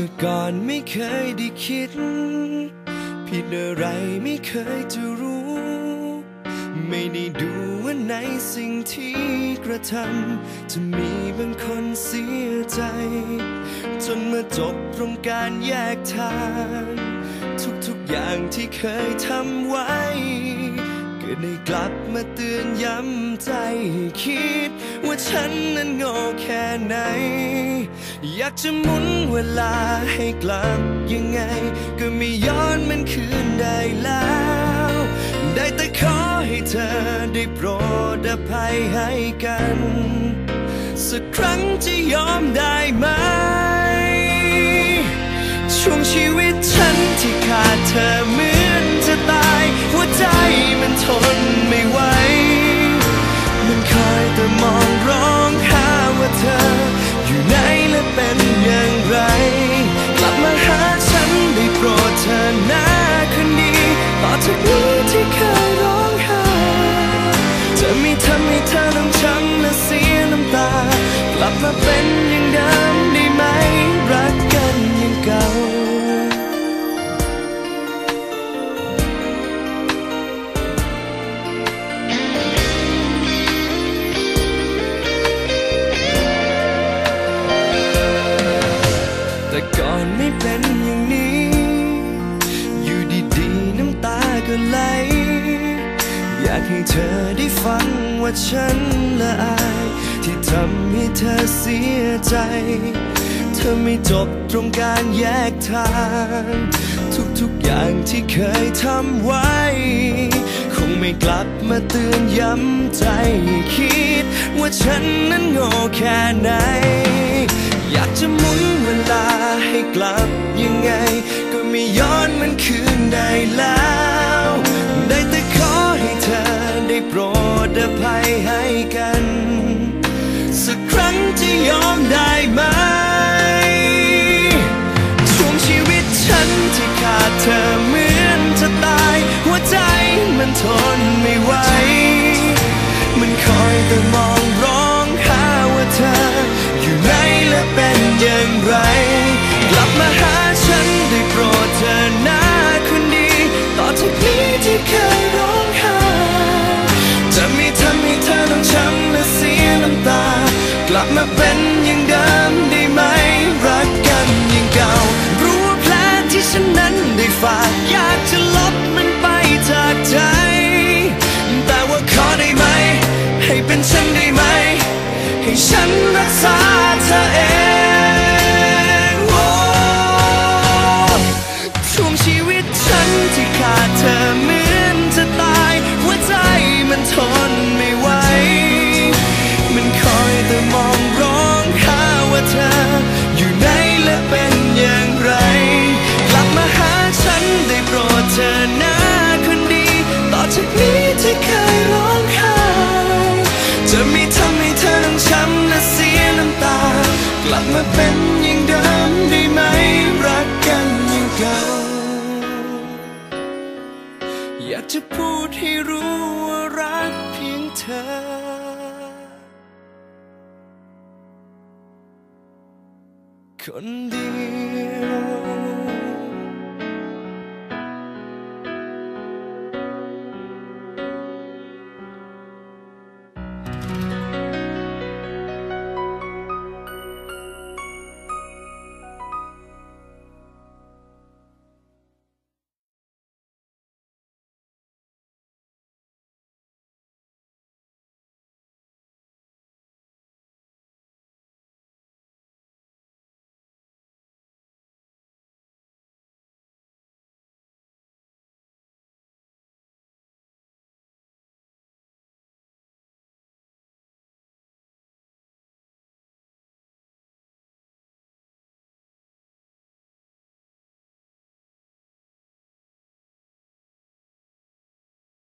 มื่อก่อนไม่เคยได้คิดผิดอะไรไม่เคยจะรู้ไม่ได้ดูว่าในสิ่งที่กระทำจะมีบางคนเสียใจจนมาจบตรงการแยกทางทุกอย่างที่เคยทำไว้ก็ได้กลับมาเตือนย้ำใจคิดว่าฉันนั้นโง่แค่ไหนอยากจะหมุนเวลาให้กลับยังไงก็ไม่ย้อนมันคืนได้แล้วได้แต่ขอให้เธอได้โปรดอภัยให้กันสักครั้งจะยอมได้ไหมช่วงชีวิตฉันที่ขาดเธอเหมือนจะตายหัวใจมันทนไม่ไหวมันคอยแต่มองร้องหาว่าเธออยู่ไหนและเป็นอย่างไรกลับมาหาฉันได้โปรดเธอหน้าคนดีต่อจากนี้ที่เคยร้องไห้จะไม่ทำให้เธอต้องช้ำและเสียน้ำตากลับมาเป็นอย่างเดิมได้ไหมรักกันอย่างเก่าแต่ก่อนไม่เป็นอย่างนี้อยู่ดีๆน้ำตาก็ไหลอยากให้เธอได้ฟังว่าฉันละอายที่ทำให้เธอเสียใจเธอไม่จบตรงการแยกทางทุกอย่างที่เคยทำไว้คงไม่กลับมาเตือนย้ำใจคิดว่าฉันนั้นโง่แค่ไหนอยากจะหมุนเวลาให้กลับยังไงก็ไม่ย้อนมันคืนได้แล้วได้แต่ขอให้เธอได้โปรดอภัยให้กันสักครั้งจะยอมได้ไหมช่วงชีวิตฉันที่ขาดเธอเหมือนจะตายหัวใจมันทนไม่ไหวมันคอยแต่มองร้องหาว่าเธออยู่ไหนและเป็นอย่างไรกลับมาหาฉันได้โปรดเธอหน้าคนดีต่อจากนี้ที่เคยร้องไห้จะไม่ทำให้เธอต้องช้ำและเสียน้ำตากลับมาเป็นอย่างเดิมได้ไหมรักกันอย่างเก่ารู้ว่าแผลที่ฉันนั้นได้ฝากอยากจะลบมันไปจากใจแต่ว่าขอได้ไหมให้เป็นฉันได้ไหมให้ฉันรักษาเธอเองช่วงชีวิตฉันที่ขาดเธอเหมือนจะตายหัวใจมันทนไม่ไหวมันคอยแต่มองร้องหาว่าเธออยู่ไหนและเป็นอย่างไรกลับมาหาฉันได้โปรดเธอหน้าคนดีต่อจากนี้ที่เคยร้องไห้จะไม่ทำให้เธอต้องช้ำและเสียน้ำตากลับมาเป็นอย่างเดิมได้ไหมรักกันอย่างเก่าอยากจะพูดให้รู้ว่ารักเพียงเธอคนเดียว